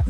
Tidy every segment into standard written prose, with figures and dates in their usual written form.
Hi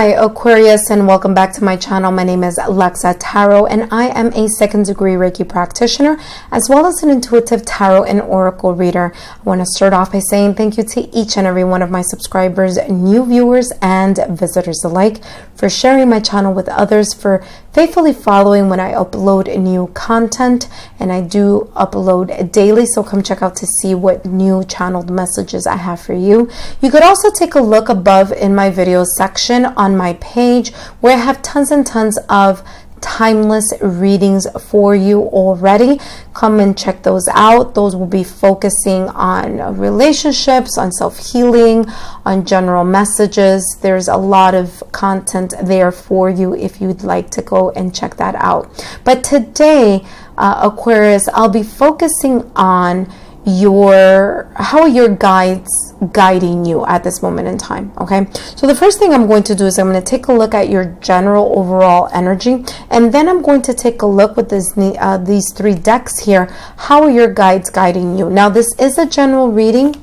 Aquarius, and welcome back to my channel. My name is Alexa Tarot and I am a second degree Reiki practitioner as well as an intuitive tarot and oracle reader. I want to start off by saying thank you to each and every one of my subscribers, new viewers and visitors alike, for sharing my channel with others, for faithfully following when I upload new content, and I do upload daily, so come check out to see what new channeled messages I have for you. You could also take a look above in my video section on my page where I have tons and tons of timeless readings for you already. Come and check those out. Those will be focusing on relationships, on self-healing, on general messages. There's a lot of content there for you if you'd like to go and check that out. But today, Aquarius, I'll be focusing on how your guides guiding you at this moment in time. Okay, so the first thing I'm going to do is I'm going to take a look at your general overall energy, and then I'm going to take a look with these three decks here. How are your guides guiding you? Now, this is a general reading.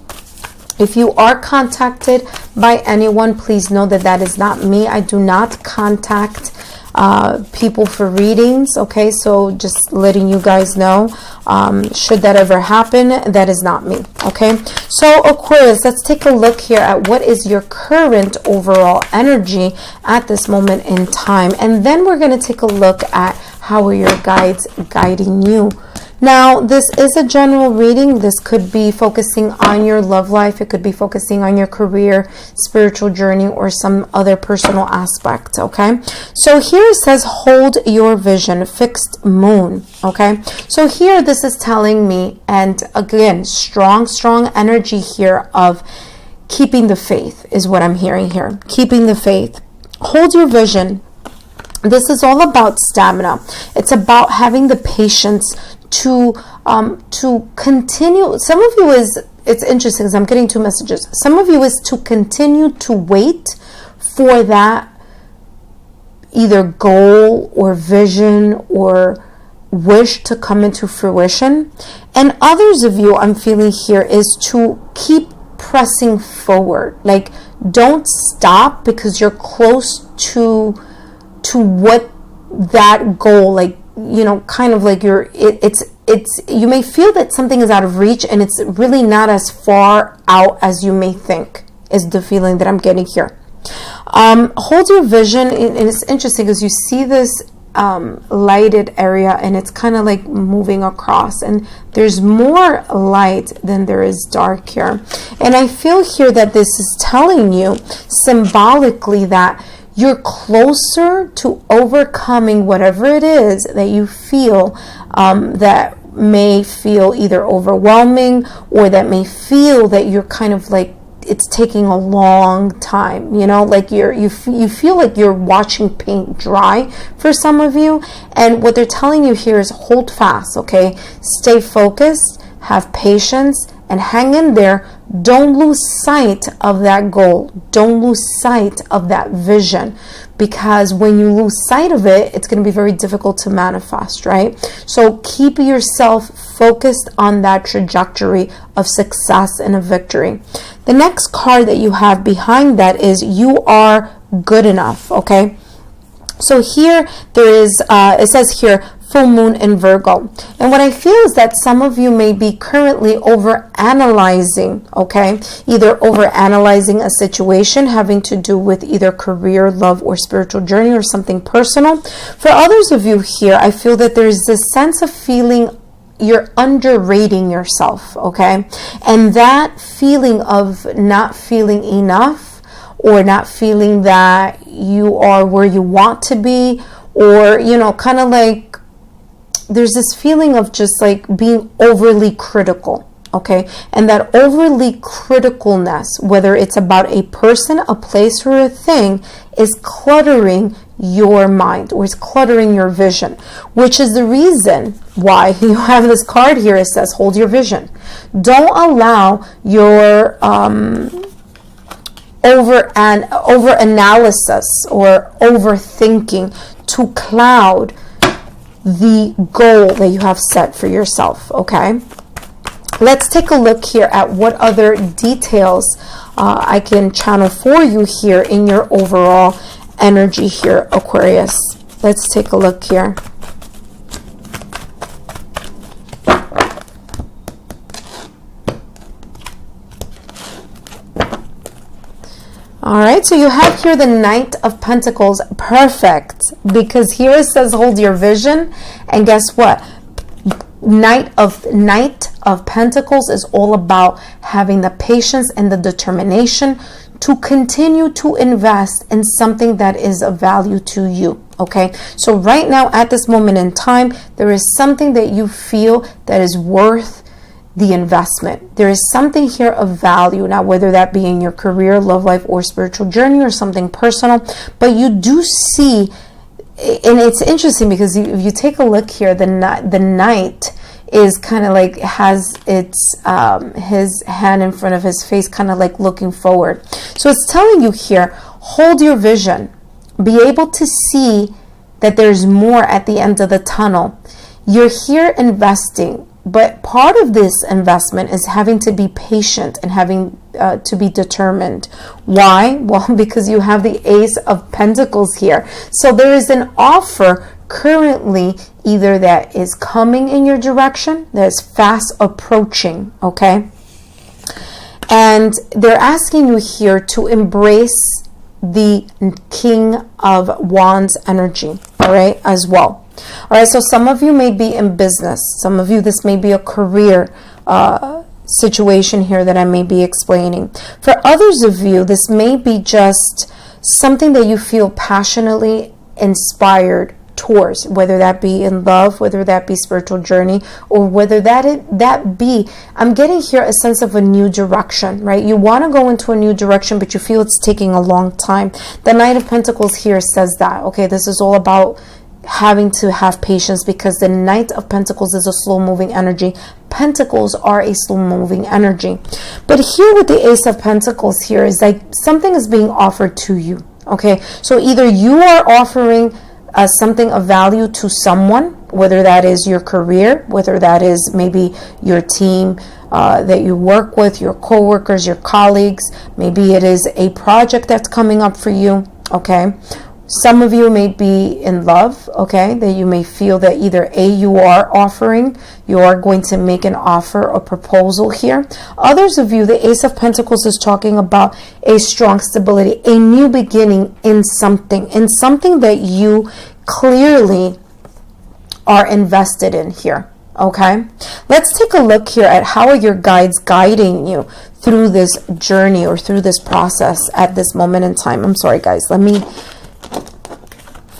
If you are contacted by anyone, please know that that is not me. I do not contact people for readings. Okay, so just letting you guys know, should that ever happen, that is not me. Okay, so Aquarius, let's take a look here at what is your current overall energy at this moment in time, and then we're going to take a look at how are your guides guiding you. Now, this is a general reading. This could be focusing on your love life. It could be focusing on your career, spiritual journey, or some other personal aspect, okay? So here it says, hold your vision, fixed moon, okay? So here this is telling me, and again, strong energy here of keeping the faith is what I'm hearing here. Keeping the faith. Hold your vision. This is all about stamina. It's about having the patience to continue. Some of you it's interesting because I'm getting two messages. Some of you is to continue to wait for that either goal or vision or wish to come into fruition. And others of you, I'm feeling here, is to keep pressing forward. Like, don't stop because you're close to what that goal, like, you know, kind of like you may feel that something is out of reach and it's really not as far out as you may think, is the feeling that I'm getting here. Hold your vision, and it's interesting because you see this lighted area and it's kind of like moving across, and there's more light than there is dark here. And I feel here that this is telling you symbolically that you're closer to overcoming whatever it is that you feel that may feel either overwhelming, or that may feel that you're kind of like it's taking a long time, you know, like you feel like you're watching paint dry for some of you. And what they're telling you here is hold fast, okay? Stay focused, have patience, and hang in there. Don't lose sight of that goal. Don't lose sight of that vision, because when you lose sight of it, it's going to be very difficult to manifest, right? So keep yourself focused on that trajectory of success and a victory. The next card that you have behind that is you are good enough, okay? So here there is, it says here, full moon in Virgo. And what I feel is that some of you may be currently over-analyzing, okay? Either over-analyzing a situation having to do with either career, love, or spiritual journey, or something personal. For others of you here, I feel that there's this sense of feeling you're underrating yourself, okay? And that feeling of not feeling enough, or not feeling that you are where you want to be, or, you know, kind of like there's this feeling of just like being overly critical, okay? And that overly criticalness, whether it's about a person, a place, or a thing, is cluttering your mind, or is cluttering your vision, which is the reason why you have this card here. It says hold your vision. Don't allow your over analysis or overthinking to cloud the goal that you have set for yourself. Okay, let's take a look here at what other details I can channel for you here in your overall energy here, Aquarius. Let's take a look here. All right, so you have here the Knight of Pentacles. Perfect, because here it says hold your vision, and guess what? Knight of Pentacles is all about having the patience and the determination to continue to invest in something that is of value to you. Okay, so right now at this moment in time, there is something that you feel that is worth the investment. There is something here of value, now whether that be in your career, love life, or spiritual journey, or something personal, but you do see, and it's interesting because if you take a look here, the knight is kind of like has its his hand in front of his face, kind of like looking forward. So it's telling you here, hold your vision, be able to see that there's more at the end of the tunnel. You're here investing, but part of this investment is having to be patient and having to be determined. Why? Well, because you have the Ace of Pentacles here. So there is an offer currently either that is coming in your direction, that is fast approaching, okay? And they're asking you here to embrace the King of Wands energy, all right, as well. All right, so some of you may be in business. Some of you, this may be a career situation here that I may be explaining. For others of you, this may be just something that you feel passionately inspired towards, whether that be in love, whether that be spiritual journey, or whether that be, I'm getting here a sense of a new direction, right? You want to go into a new direction, but you feel it's taking a long time. The Knight of Pentacles here says that, okay, this is all about having to have patience, because the Knight of Pentacles is a slow-moving energy. Pentacles are a slow-moving energy. But here with the Ace of Pentacles here is like something is being offered to you, okay? So either you are offering something of value to someone, whether that is your career, whether that is maybe your team that you work with, your co-workers, your colleagues. Maybe it is a project that's coming up for you, okay? Some of you may be in love, okay, that you may feel that either you are going to make an offer or proposal here. Others of you, the Ace of Pentacles is talking about a strong stability, a new beginning in something that you clearly are invested in here, okay? Let's take a look here at how are your guides guiding you through this journey or through this process at this moment in time. I'm sorry, guys. Let me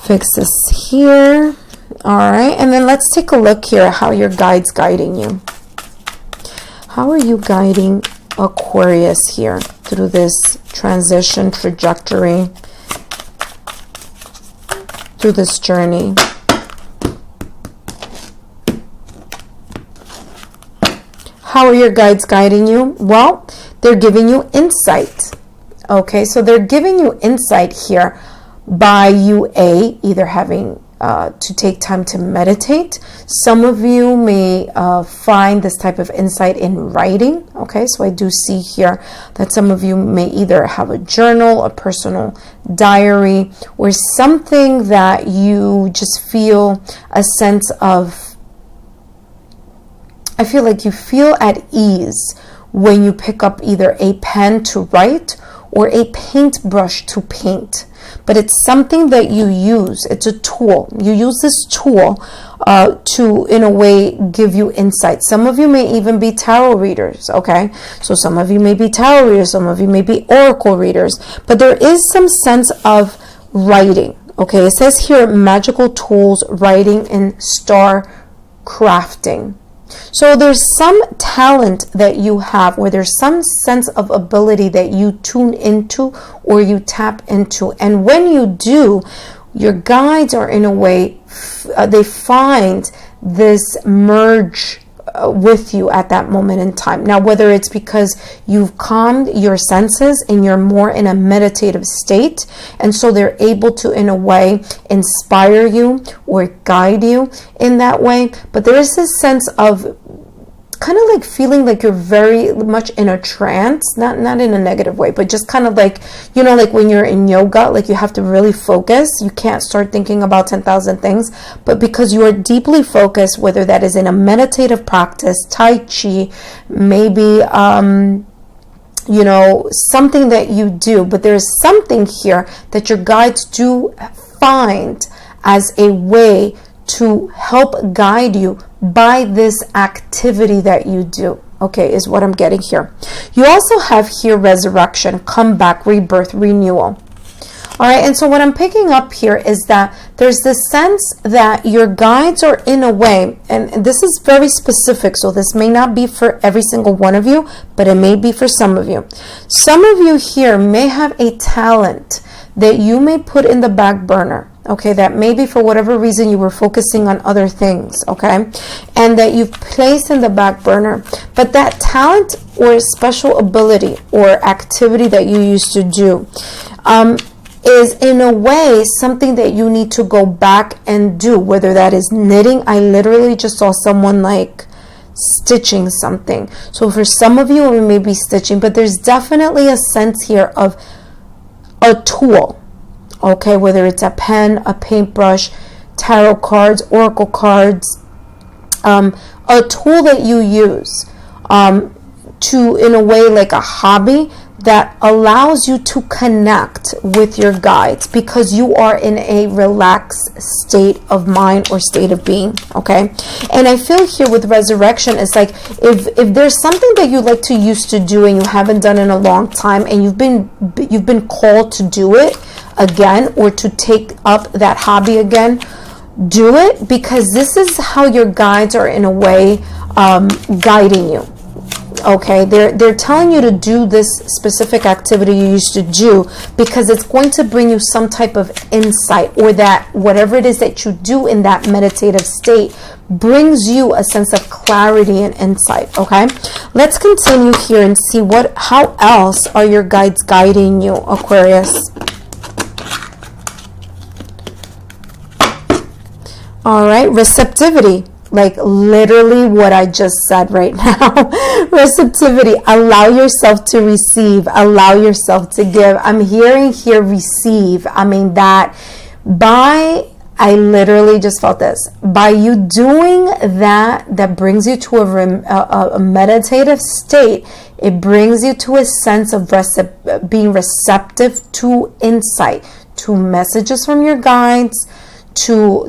fix this here. All right, and then let's take a look here at how your guides guiding you. How are you guiding Aquarius here through this transition trajectory, through this journey? How are your guides guiding you? Well, they're giving you insight. Okay, so they're giving you insight here by you either having to take time to meditate. Some of you may find this type of insight in writing. Okay, so I do see here that some of you may either have a journal, a personal diary, or something that you just feel a sense of, I feel like you feel at ease when you pick up either a pen to write or a paintbrush to paint. But it's something that you use. It's a tool. You use this tool to, in a way, give you insight. Some of you may even be tarot readers, okay? So some of you may be tarot readers. Some of you may be oracle readers. But there is some sense of writing, okay? It says here, magical tools, writing, and star crafting. So there's some talent that you have, or there's some sense of ability that you tune into or you tap into. And when you do, your guides are in a way, they find this merge with you at that moment in time. Now, whether it's because you've calmed your senses and you're more in a meditative state, and so they're able to, in a way, inspire you or guide you in that way. But there is this sense of kind of like feeling like you're very much in a trance, not in a negative way, but just kind of like, you know, like when you're in yoga, like you have to really focus. You can't start thinking about 10,000 things, but because you are deeply focused, whether that is in a meditative practice, Tai Chi, maybe, you know, something that you do, but there's something here that your guides do find as a way to help guide you by this activity that you do. Okay, is what I'm getting here. You also have here resurrection, comeback, rebirth, renewal. All right, and so what I'm picking up here is that there's this sense that your guides are, in a way, and this is very specific, so this may not be for every single one of you, but it may be for some of you. Some of you here may have a talent that you may put in the back burner. Okay, that maybe for whatever reason you were focusing on other things, okay, and that you've placed in the back burner. But that talent or special ability or activity that you used to do is, in a way, something that you need to go back and do, whether that is knitting. I literally just saw someone like stitching something. So for some of you, it may be stitching, but there's definitely a sense here of a tool. Okay, whether it's a pen, a paintbrush, tarot cards, oracle cards, a tool that you use to, in a way, like a hobby that allows you to connect with your guides because you are in a relaxed state of mind or state of being. Okay, and I feel here with resurrection, it's like if there's something that you like to used to do and you haven't done in a long time, and you've been called to do it again or to take up that hobby again, do it, because this is how your guides are, in a way, guiding you. Okay, they're telling you to do this specific activity you used to do because it's going to bring you some type of insight, or that whatever it is that you do in that meditative state brings you a sense of clarity and insight. Okay, let's continue here and see how else are your guides guiding you, Aquarius. All right, receptivity. Like literally what I just said right now. Receptivity. Allow yourself to receive. Allow yourself to give. I'm hearing here receive. I mean that I literally just felt this. By you doing that brings you to a meditative state. It brings you to a sense of being receptive to insight, to messages from your guides, to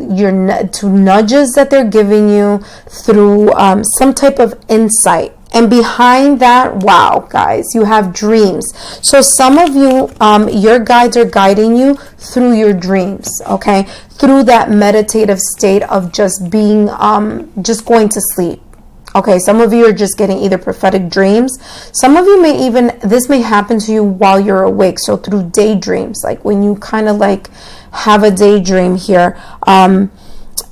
nudges that they're giving you through some type of insight. And behind that, wow, guys, you have dreams. So some of you, your guides are guiding you through your dreams, okay? Through that meditative state of just being, just going to sleep. Okay, some of you are just getting either prophetic dreams. Some of you this may happen to you while you're awake. So through daydreams, like when you kind of like have a daydream here. And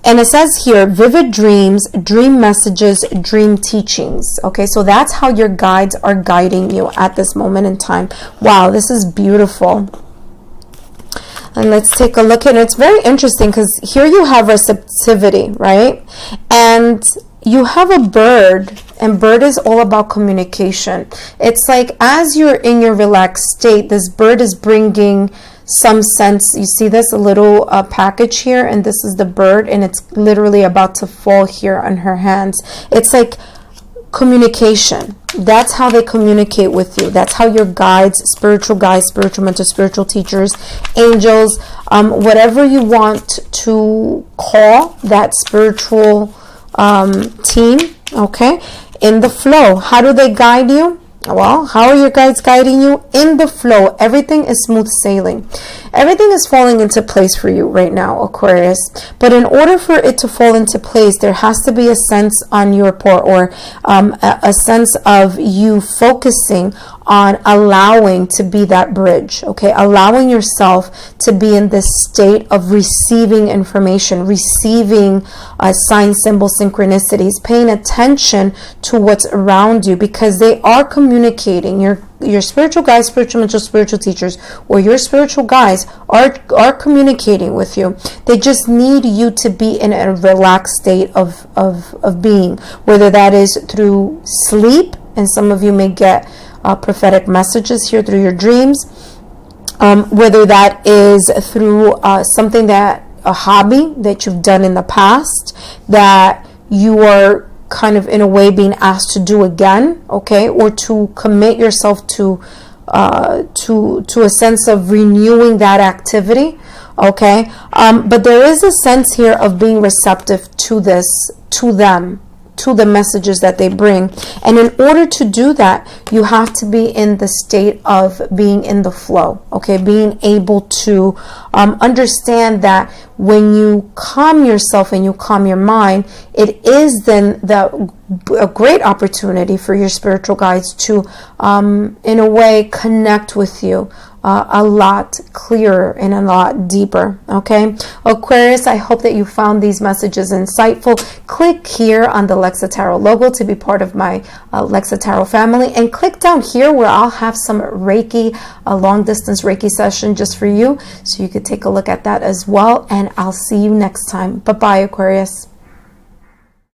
it says here, vivid dreams, dream messages, dream teachings. Okay, so that's how your guides are guiding you at this moment in time. Wow, this is beautiful. And let's take a look. And it's very interesting because here you have receptivity, right? And you have a bird, and bird is all about communication. It's like as you're in your relaxed state, this bird is bringing some sense. You see this, a little package here, and this is the bird, and it's literally about to fall here on her hands. It's like communication. That's how they communicate with you. That's how your guides, spiritual mentors, spiritual teachers, angels, whatever you want to call that spiritual team, okay, in the flow. How do they guide you? Well, how are your guides guiding you? In the flow. Everything is smooth sailing. Everything is falling into place for you right now, Aquarius. But in order for it to fall into place, there has to be a sense on your part, or a sense of you focusing on allowing to be that bridge, okay? Allowing yourself to be in this state of receiving information, receiving signs, symbols, synchronicities, paying attention to what's around you, because they are communicating. Your spiritual guides, spiritual mentors, spiritual teachers, or your spiritual guides are communicating with you. They just need you to be in a relaxed state of being, whether that is through sleep, and some of you may get prophetic messages here through your dreams, whether that is through something that, a hobby that you've done in the past that you are kind of in a way being asked to do again, okay, or to commit yourself to a sense of renewing that activity, okay. But there is a sense here of being receptive to this, to them, to the messages that they bring. And in order to do that, you have to be in the state of being in the flow, okay, being able to understand that when you calm yourself and you calm your mind, it is then a great opportunity for your spiritual guides to in a way connect with you a lot clearer and a lot deeper, okay? Aquarius, I hope that you found these messages insightful. Click here on the Lexa Tarot logo to be part of my Lexa Tarot family, and click down here where I'll have some Reiki, a long distance Reiki session just for you, so you could take a look at that as well. And I'll see you next time. Bye-bye, Aquarius.